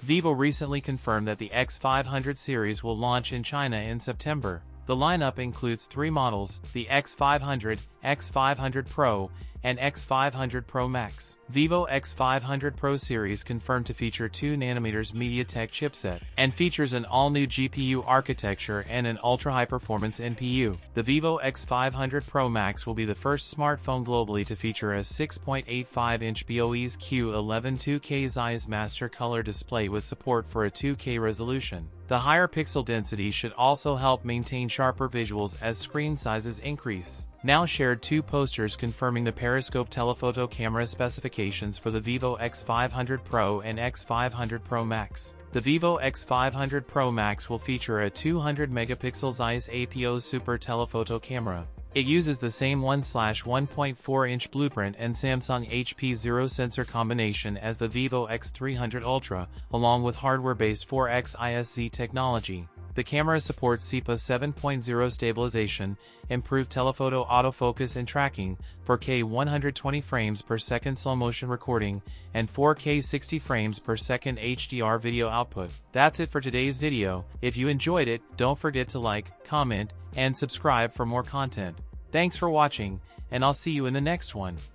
Vivo recently confirmed that the X500 series will launch in China in September. The lineup includes 3 models, the X500, X500 Pro, and X500 Pro Max. Vivo X500 Pro series confirmed to feature 2nm MediaTek chipset, and features an all-new GPU architecture and an ultra-high-performance NPU. The Vivo X500 Pro Max will be the first smartphone globally to feature a 6.85-inch BOE's Q11 2K Zeiss Master Color display with support for a 2K resolution. The higher pixel density should also help maintain sharper visuals as screen sizes increase. Now shared 2 posters confirming the periscope telephoto camera specifications for the Vivo X500 Pro and X500 Pro Max. The Vivo X500 Pro Max will feature a 200-megapixel Zeiss APO Super telephoto camera. It uses the same 1/1.4-inch blueprint and Samsung HP0 sensor combination as the Vivo X300 Ultra, along with hardware-based 4X ISZ technology. The camera supports SEPA 7.0 stabilization, improved telephoto autofocus and tracking, 4K 120 frames per second slow-motion recording, and 4K 60 frames per second HDR video output. That's it for today's video. If you enjoyed it, don't forget to like, comment, and subscribe for more content. Thanks for watching, and I'll see you in the next one.